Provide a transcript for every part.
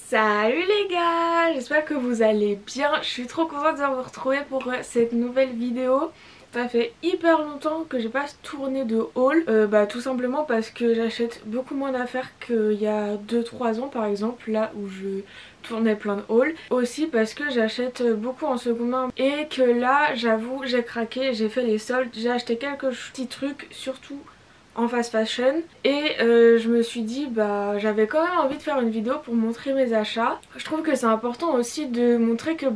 Salut les gars, j'espère que vous allez bien. Je suis trop contente de vous retrouver pour cette nouvelle vidéo. Ça fait hyper longtemps que j'ai pas tourné de haul, tout simplement parce que j'achète beaucoup moins d'affaires qu'il y a 2-3 ans par exemple, là où je tournais plein de hauls. Aussi parce que j'achète beaucoup en seconde main et que là j'avoue j'ai craqué, j'ai fait les soldes, j'ai acheté quelques petits trucs surtout en fast fashion et je me suis dit j'avais quand même envie de faire une vidéo pour montrer mes achats. Je trouve que c'est important aussi de montrer que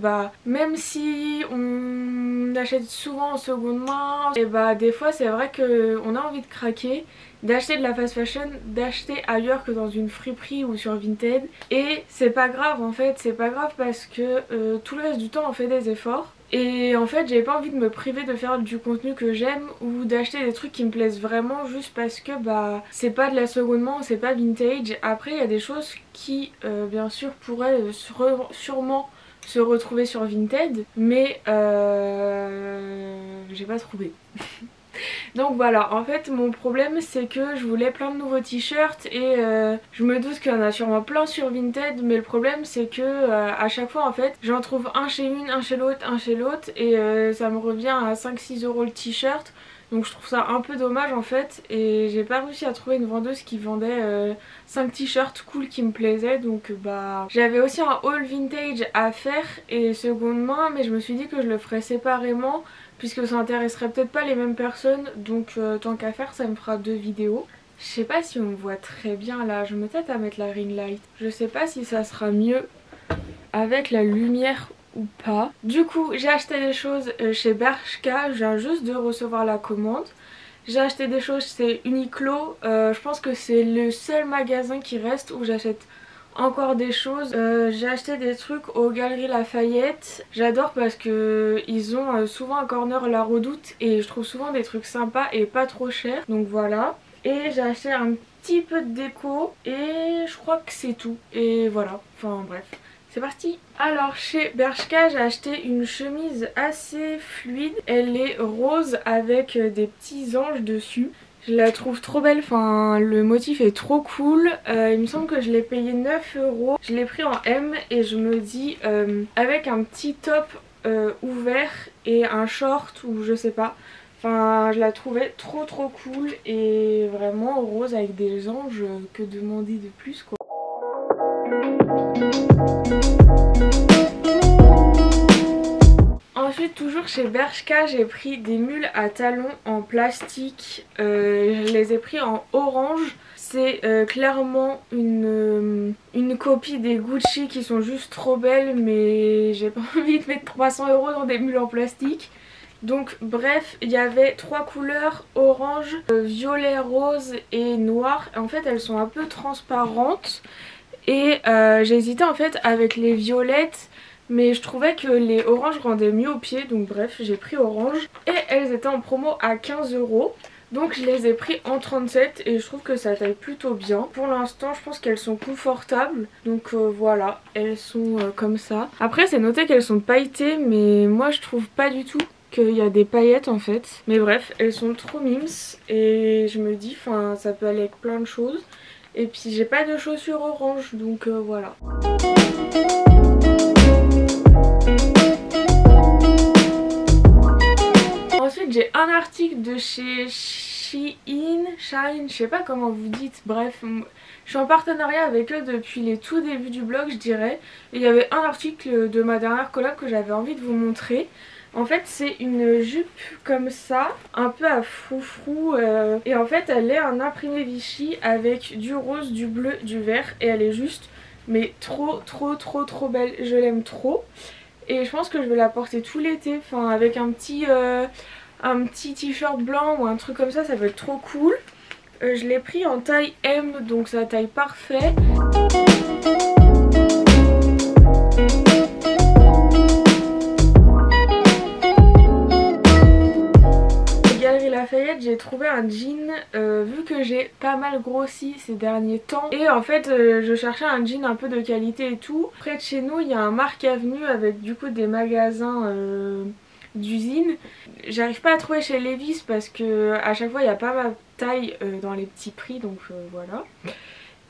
même si on achète souvent en seconde main et des fois c'est vrai qu'on a envie de craquer, d'acheter de la fast fashion, d'acheter ailleurs que dans une friperie ou sur Vinted, et c'est pas grave en fait, c'est pas grave parce que tout le reste du temps on fait des efforts. Et en fait j'avais pas envie de me priver de faire du contenu que j'aime ou d'acheter des trucs qui me plaisent vraiment juste parce que c'est pas de la seconde main, c'est pas vintage. Après il y a des choses qui bien sûr pourraient sûrement se retrouver sur Vinted, mais j'ai pas trouvé. Donc voilà, en fait mon problème c'est que je voulais plein de nouveaux t-shirts et je me doute qu'il y en a sûrement plein sur Vinted, mais le problème c'est que à chaque fois en fait j'en trouve un chez une, un chez l'autre et ça me revient à 5-6 euros le t-shirt. Donc je trouve ça un peu dommage en fait, et j'ai pas réussi à trouver une vendeuse qui vendait 5 t-shirts cool qui me plaisaient. Donc j'avais aussi un haul vintage à faire et seconde main, mais je me suis dit que je le ferais séparément puisque ça intéresserait peut-être pas les mêmes personnes, donc tant qu'à faire ça me fera 2 vidéos. Je sais pas si on me voit très bien là, je me tâte à mettre la ring light. Je sais pas si ça sera mieux avec la lumière ou pas. Du coup j'ai acheté des choses chez Bershka, je viens juste de recevoir la commande. J'ai acheté des choses chez Uniqlo, je pense que c'est le seul magasin qui reste où j'achète encore des choses. J'ai acheté des trucs aux Galeries Lafayette. J'adore parce que ils ont souvent un corner La Redoute et je trouve souvent des trucs sympas et pas trop chers. Donc voilà. Et j'ai acheté un petit peu de déco et je crois que c'est tout. Et voilà. Enfin bref. C'est parti! Alors chez Bershka j'ai acheté une chemise assez fluide. Elle est rose avec des petits anges dessus. Je la trouve trop belle, enfin le motif est trop cool. Il me semble que je l'ai payé 9 euros. Je l'ai pris en M et je me dis avec un petit top ouvert et un short ou je sais pas. Enfin je la trouvais trop cool et vraiment rose avec des anges, que demander de plus quoi. Ensuite toujours chez Bershka j'ai pris des mules à talons en plastique, je les ai pris en orange. C'est clairement une copie des Gucci qui sont juste trop belles, mais j'ai pas envie de mettre 300 euros dans des mules en plastique. Donc bref, il y avait 3 couleurs, orange, violet, rose et noir. En fait elles sont un peu transparentes et j'ai hésité en fait avec les violettes, mais je trouvais que les oranges rendaient mieux aux pieds, donc bref j'ai pris orange. Et elles étaient en promo à 15 euros. Donc je les ai pris en 37 et je trouve que ça taille plutôt bien. Pour l'instant je pense qu'elles sont confortables. Donc voilà, elles sont comme ça. Après c'est noté qu'elles sont pailletées, mais moi je trouve pas du tout qu'il y a des paillettes en fait. Mais bref, elles sont trop mimes et je me dis enfin ça peut aller avec plein de choses. Et puis j'ai pas de chaussures orange, donc voilà. Ensuite j'ai un article de chez Shein, je sais pas comment vous dites, bref, je suis en partenariat avec eux depuis les tout débuts du blog je dirais. Et il y avait un article de ma dernière collab que j'avais envie de vous montrer. En fait c'est une jupe comme ça, un peu à froufrou, et en fait elle est un imprimé Vichy avec du rose, du bleu, du vert, et elle est juste mais trop belle, je l'aime trop. Et je pense que je vais la porter tout l'été, enfin avec un petit t-shirt blanc ou un truc comme ça va être trop cool. Je l'ai pris en taille M, donc ça taille parfait. Lafayette j'ai trouvé un jean, vu que j'ai pas mal grossi ces derniers temps et en fait je cherchais un jean un peu de qualité et tout. Près de chez nous il y a un Marc Avenue avec du coup des magasins d'usine. J'arrive pas à trouver chez Levi's parce que à chaque fois il n'y a pas ma taille dans les petits prix, donc voilà.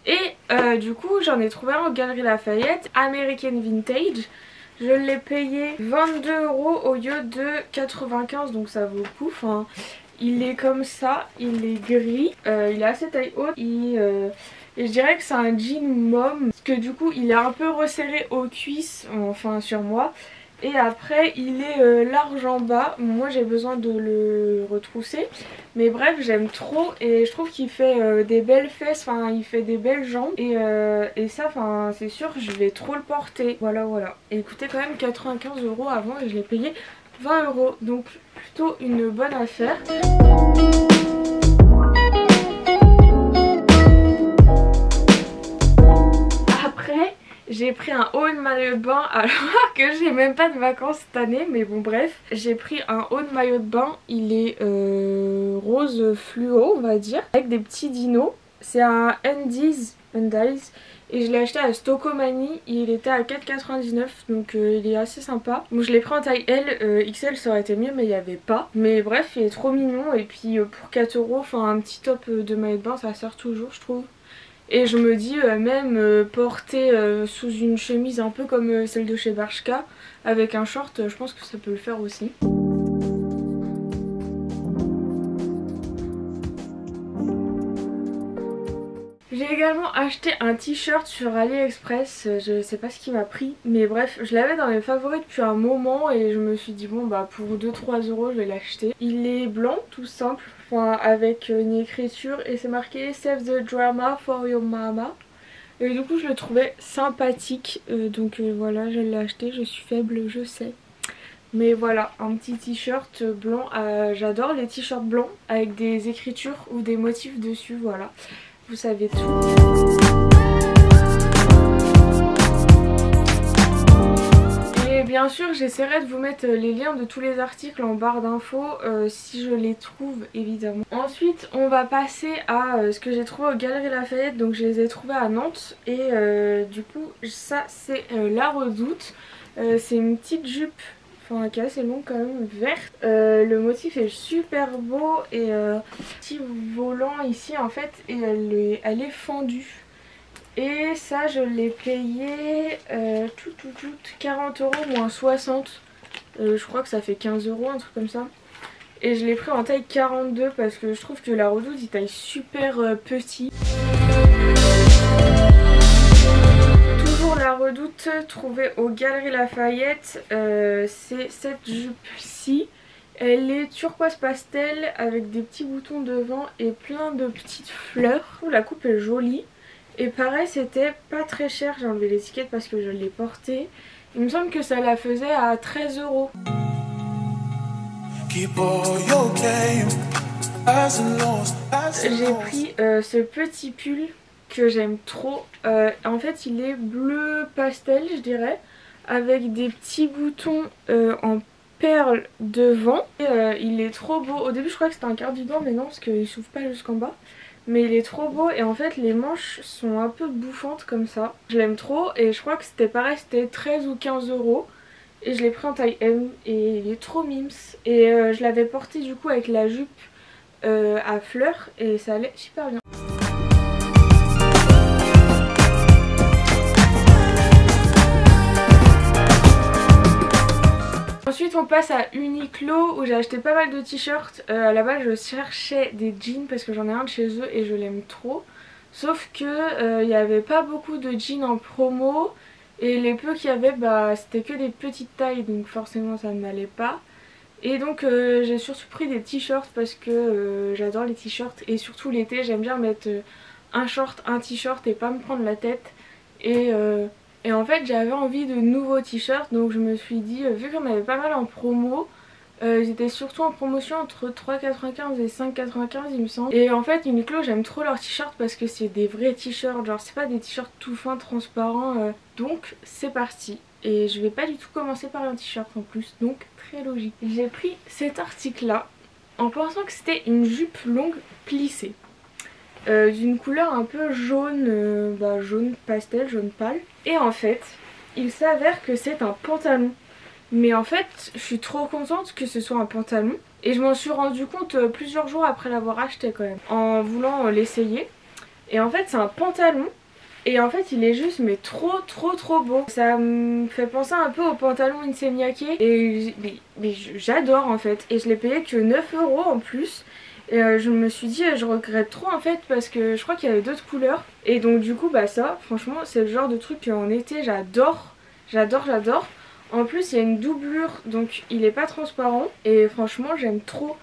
Et du coup j'en ai trouvé un en Galeries Lafayette, American Vintage. Je l'ai payé 22 € au lieu de 95, donc ça vaut le coup. Enfin, il est comme ça, il est gris, il est assez taille haute et je dirais que c'est un jean mom parce que du coup il est un peu resserré aux cuisses, enfin sur moi. Et après il est large en bas, moi j'ai besoin de le retrousser. Mais bref, j'aime trop et je trouve qu'il fait des belles fesses, enfin il fait des belles jambes. Et ça, enfin c'est sûr, je vais trop le porter. Voilà, voilà. Et il coûtait quand même 95 € avant et je l'ai payé 20 €. Donc plutôt une bonne affaire. Après, j'ai pris un haut de maillot de bain alors que j'ai même pas de vacances cette année, mais bon bref. J'ai pris un haut de maillot de bain, il est rose fluo on va dire, avec des petits dinos. C'est un Undies et je l'ai acheté à Stocomanie, il était à 4,99 € donc il est assez sympa. Bon, je l'ai pris en taille L, XL ça aurait été mieux mais il n'y avait pas. Mais bref, il est trop mignon et puis pour 4 €, enfin un petit top de maillot de bain ça sert toujours je trouve. Et je me dis même porter sous une chemise un peu comme celle de chez Bershka avec un short, je pense que ça peut le faire aussi. J'ai également acheté un t-shirt sur AliExpress, je sais pas ce qui m'a pris, mais bref, je l'avais dans mes favoris depuis un moment et je me suis dit bon bah pour 2-3 € je vais l'acheter. Il est blanc tout simple, enfin avec une écriture et c'est marqué Save the drama for your mama. Et du coup je le trouvais sympathique, donc voilà je l'ai acheté, je suis faible je sais. Mais voilà, un petit t-shirt blanc, j'adore les t-shirts blancs avec des écritures ou des motifs dessus, voilà. Vous savez tout. Et bien sûr j'essaierai de vous mettre les liens de tous les articles en barre d'infos si je les trouve évidemment. Ensuite on va passer à ce que j'ai trouvé aux Galeries Lafayette, donc je les ai trouvés à Nantes et du coup ça c'est la Redoute. C'est une petite jupe, enfin qui est assez longue quand même, verte. Le motif est super beau et petit volant ici en fait et elle est fendue. Et ça je l'ai payé 40 € moins 60. Je crois que ça fait 15 €, un truc comme ça. Et je l'ai pris en taille 42 parce que je trouve que la Redoute il taille super petit. Toujours la Redoute trouvée aux Galeries Lafayette, c'est cette jupe-ci. Elle est turquoise pastel avec des petits boutons devant et plein de petites fleurs. La coupe est jolie. Et pareil c'était pas très cher, j'ai enlevé l'étiquette parce que je l'ai portée. Il me semble que ça la faisait à 13 €. J'ai pris ce petit pull que j'aime trop. En fait il est bleu pastel je dirais, avec des petits boutons en perles devant. Et, il est trop beau. Au début je crois que c'était un cardigan mais non parce qu'il s'ouvre pas jusqu'en bas. Mais il est trop beau et en fait les manches sont un peu bouffantes comme ça. Je l'aime trop et je crois que c'était pareil, c'était 13 ou 15 €. Et je l'ai pris en taille M et il est trop mims. Et je l'avais porté du coup avec la jupe à fleurs et ça allait super bien. Ensuite on passe à Uniqlo où j'ai acheté pas mal de t-shirts. À la base je cherchais des jeans parce que j'en ai un de chez eux et je l'aime trop. Sauf que il n'y avait pas beaucoup de jeans en promo et les peu qu'il y avait bah c'était que des petites tailles donc forcément ça ne m'allait pas. Et donc j'ai surtout pris des t-shirts parce que j'adore les t-shirts et surtout l'été j'aime bien mettre un short, un t-shirt et pas me prendre la tête. Et en fait j'avais envie de nouveaux t-shirts donc je me suis dit vu qu'on avait pas mal en promo, ils étaient surtout en promotion entre 3,95 et 5,95 il me semble. Et en fait Uniqlo j'aime trop leurs t-shirts parce que c'est des vrais t-shirts, genre c'est pas des t-shirts tout fins transparents. Donc c'est parti. Et je vais pas du tout commencer par un t-shirt en plus, donc très logique. J'ai pris cet article là en pensant que c'était une jupe longue plissée. D'une couleur un peu jaune, jaune pastel, jaune pâle. Et en fait, il s'avère que c'est un pantalon. Mais en fait, je suis trop contente que ce soit un pantalon. Et je m'en suis rendu compte plusieurs jours après l'avoir acheté quand même, en voulant l'essayer. Et en fait c'est un pantalon. Et en fait il est juste mais trop beau. Ça me fait penser un peu au pantalon Inseniake. Et mais j'adore en fait. Et je l'ai payé que 9 € en plus. Et je me suis dit je regrette trop en fait parce que je crois qu'il y avait d'autres couleurs. Et donc du coup bah ça franchement c'est le genre de truc qu'en été j'adore. J'adore. En plus il y a une doublure donc il est pas transparent. Et franchement j'aime trop.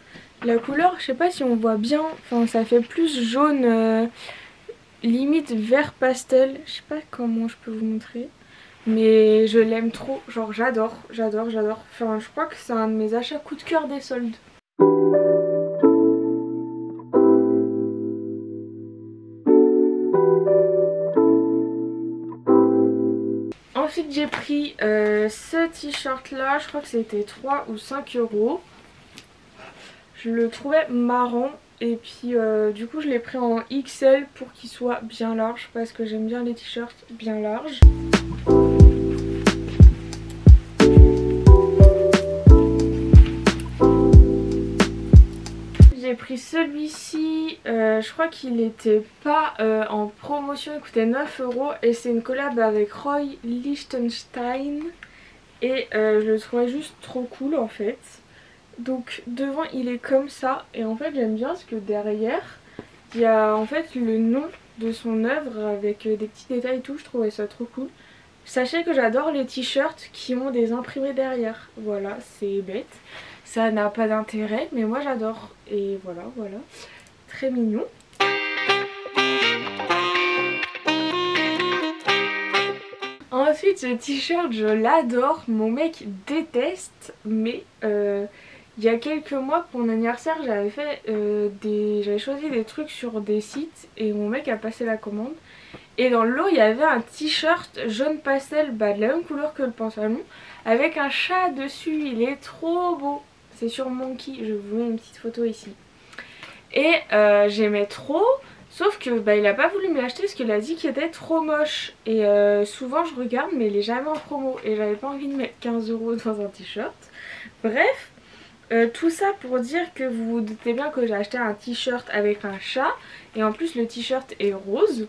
La couleur je sais pas si on voit bien. Enfin ça fait plus jaune limite vert pastel. Je sais pas comment je peux vous montrer. Mais je l'aime trop. Genre j'adore. Enfin je crois que c'est un de mes achats coup de cœur des soldes. Ensuite j'ai pris ce t-shirt là, je crois que c'était 3 ou 5 €. Je le trouvais marrant et puis du coup je l'ai pris en XL pour qu'il soit bien large parce que j'aime bien les t-shirts bien larges. J'ai pris celui-ci, je crois qu'il était pas en promotion, il coûtait 9 € et c'est une collab avec Roy Lichtenstein et je le trouvais juste trop cool en fait. Donc devant il est comme ça et en fait j'aime bien parce que derrière il y a en fait le nom de son œuvre avec des petits détails et tout, je trouvais ça trop cool. Sachez que j'adore les t-shirts qui ont des imprimés derrière, voilà c'est bête. Ça n'a pas d'intérêt mais moi j'adore et voilà, très mignon. Ensuite ce t-shirt je l'adore, mon mec déteste mais il y a quelques mois pour mon anniversaire j'avais fait j'avais choisi des trucs sur des sites et mon mec a passé la commande. Et dans le lot il y avait un t-shirt jaune pastel, bah, de la même couleur que le pantalon, avec un chat dessus, il est trop beau. C'est sur Monkey, je vous mets une petite photo ici. Et j'aimais trop, sauf que bah, il a pas voulu me l'acheter parce qu'il a dit qu'il était trop moche. Et souvent je regarde mais il est jamais en promo et j'avais pas envie de mettre 15 € dans un t-shirt. Bref, tout ça pour dire que vous vous doutez bien que j'ai acheté un t-shirt avec un chat. Et en plus le t-shirt est rose.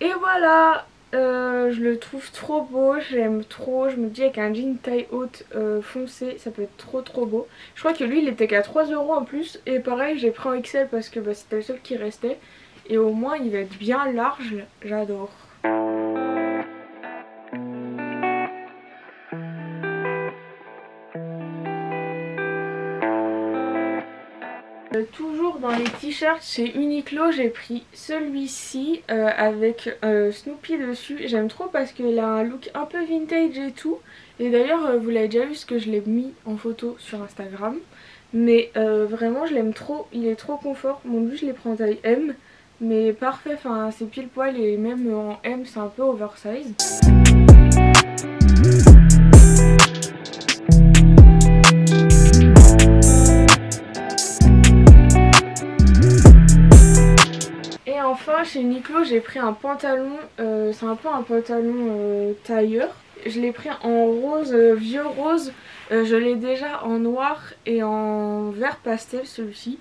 Et voilà, je le trouve trop beau, j'aime trop. Je me dis avec un jean taille haute foncé, ça peut être trop beau. Je crois que lui il était qu'à 3 € en plus. Et pareil j'ai pris en XL parce que bah, c'était le seul qui restait. Et au moins il va être bien large, j'adore. Toujours dans les t-shirts chez Uniqlo, j'ai pris celui-ci avec Snoopy dessus. J'aime trop parce qu'il a un look un peu vintage et tout. Et d'ailleurs vous l'avez déjà vu parce que je l'ai mis en photo sur Instagram. Mais vraiment je l'aime trop, il est trop confort. Bon lui je l'ai pris en taille M. Mais parfait, enfin c'est pile poil et même en M c'est un peu oversize. Enfin chez Uniqlo j'ai pris un pantalon, c'est un peu un pantalon tailleur. Je l'ai pris en rose, vieux rose, je l'ai déjà en noir et en vert pastel celui-ci.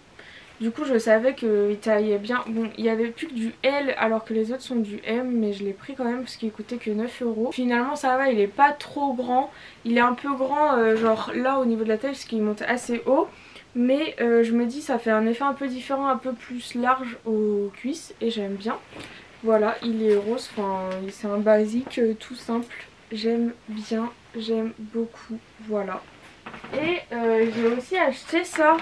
Du coup je savais qu'il taillait bien. Bon il n'y avait plus que du L alors que les autres sont du M, mais je l'ai pris quand même parce qu'il coûtait que 9 €. Finalement ça va, il est pas trop grand, il est un peu grand genre là au niveau de la taille parce qu'il monte assez haut. Mais je me dis ça fait un effet un peu différent, un peu plus large aux cuisses et j'aime bien. Voilà, il est rose, enfin c'est un basique tout simple. J'aime bien, j'aime beaucoup, voilà. Et j'ai aussi acheté ça.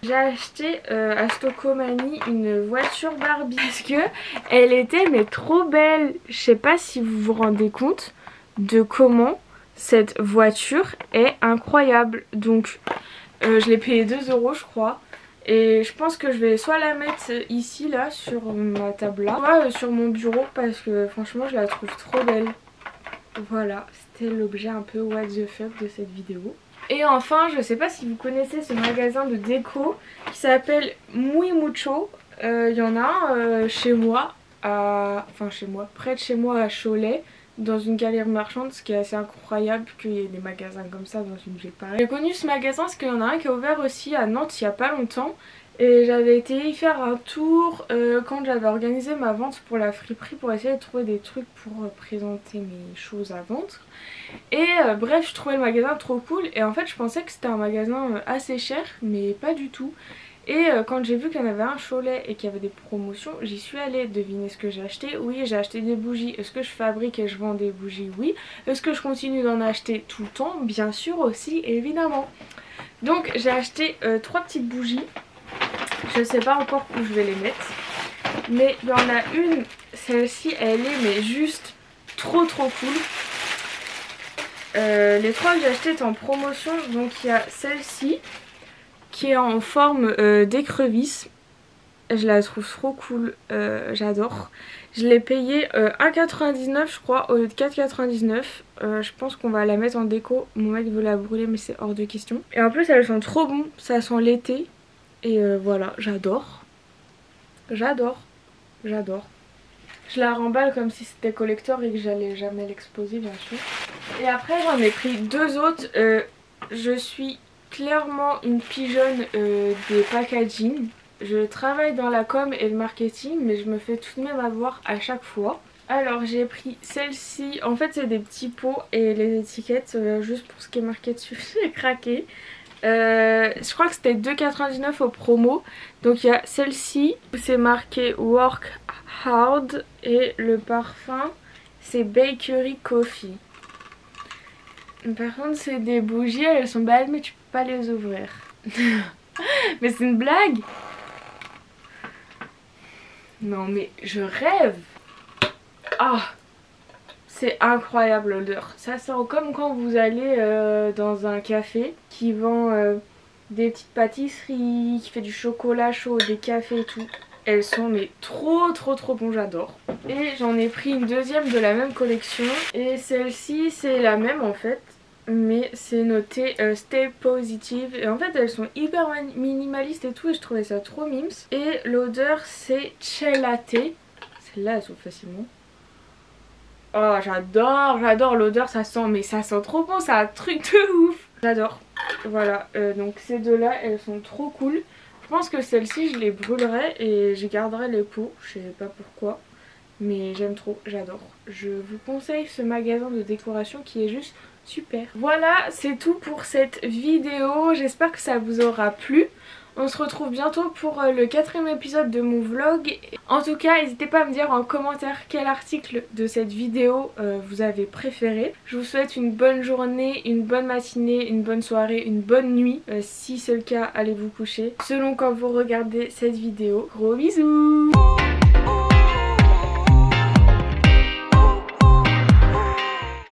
J'ai acheté à Stocomanie une voiture Barbie parce que elle était mais trop belle. Je sais pas si vous vous rendez compte de comment cette voiture est incroyable. Donc je l'ai payé 2 € je crois. Et je pense que je vais soit la mettre ici là sur ma table là, soit sur mon bureau parce que franchement je la trouve trop belle. Voilà, c'était l'objet un peu what the fuck de cette vidéo. Et enfin, je sais pas si vous connaissez ce magasin de déco qui s'appelle Muy Mucho. Il y en a un chez moi, près de chez moi à Cholet, dans une galerie marchande, ce qui est assez incroyable qu'il y ait des magasins comme ça dans une ville pareille. J'ai connu ce magasin parce qu'il y en a un qui est ouvert aussi à Nantes il y a pas longtemps. Et j'avais été y faire un tour quand j'avais organisé ma vente pour la friperie pour essayer de trouver des trucs pour présenter mes choses à vendre. Et bref, je trouvais le magasin trop cool et en fait je pensais que c'était un magasin assez cher mais pas du tout. Et quand j'ai vu qu'il y en avait un Cholet et qu'il y avait des promotions, j'y suis allée. Devinez ce que j'ai acheté? Oui, j'ai acheté des bougies. Est-ce que je fabrique et je vends des bougies? Oui. Est-ce que je continue d'en acheter tout le temps? Bien sûr aussi, évidemment. Donc j'ai acheté 3 petites bougies. Je sais pas encore où je vais les mettre. Mais il y en a une, celle-ci, elle est mais juste trop cool. Les 3 que j'ai achetées étaient en promotion. Donc il y a celle-ci qui est en forme d'écrevisse. Je la trouve trop cool, j'adore. Je l'ai payée 1,99 je crois au lieu de 4,99. Je pense qu'on va la mettre en déco. Mon mec veut la brûler mais c'est hors de question. Et en plus elles sont trop bon, ça sent l'été. Et voilà, j'adore. J'adore. J'adore. Je la remballe comme si c'était collector et que j'allais jamais l'exposer bien sûr. Et après j'en ai pris 2 autres. Je suis clairement une pigeonne des packaging. Je travaille dans la com et le marketing mais je me fais tout de même avoir à chaque fois. Alors j'ai pris celle-ci, en fait c'est des petits pots et les étiquettes juste pour ce qui est marqué dessus j'ai craqué. Je crois que c'était 2,99 au promo. Donc il y a celle-ci où c'est marqué Work Hard et le parfum c'est Bakery Coffee. Par contre c'est des bougies, elles sont belles mais tu peux pas les ouvrir. Mais c'est une blague. Non mais je rêve. Ah, c'est incroyable l'odeur. Ça sent comme quand vous allez dans un café qui vend des petites pâtisseries, qui fait du chocolat chaud, des cafés et tout. Elles sont mais trop bon, j'adore. Et j'en ai pris une deuxième de la même collection. Et celle-ci c'est la même en fait. Mais c'est noté Stay Positive. Et en fait elles sont hyper minimalistes et tout. Et je trouvais ça trop mimes. Et l'odeur c'est Chai Latte. Celle-là elles sont facilement. Oh j'adore l'odeur, ça sent, mais ça sent trop bon, c'est un truc de ouf. J'adore. Voilà, donc ces deux là elles sont trop cool. Je pense que celle-ci je les brûlerai et je garderai les pots, je sais pas pourquoi. Mais j'aime trop, j'adore. Je vous conseille ce magasin de décoration qui est juste super. Voilà, c'est tout pour cette vidéo, j'espère que ça vous aura plu. On se retrouve bientôt pour le 4e épisode de mon vlog. En tout cas, n'hésitez pas à me dire en commentaire quel article de cette vidéo vous avez préféré. Je vous souhaite une bonne journée, une bonne matinée, une bonne soirée, une bonne nuit. Si c'est le cas, allez vous coucher selon quand vous regardez cette vidéo. Gros bisous!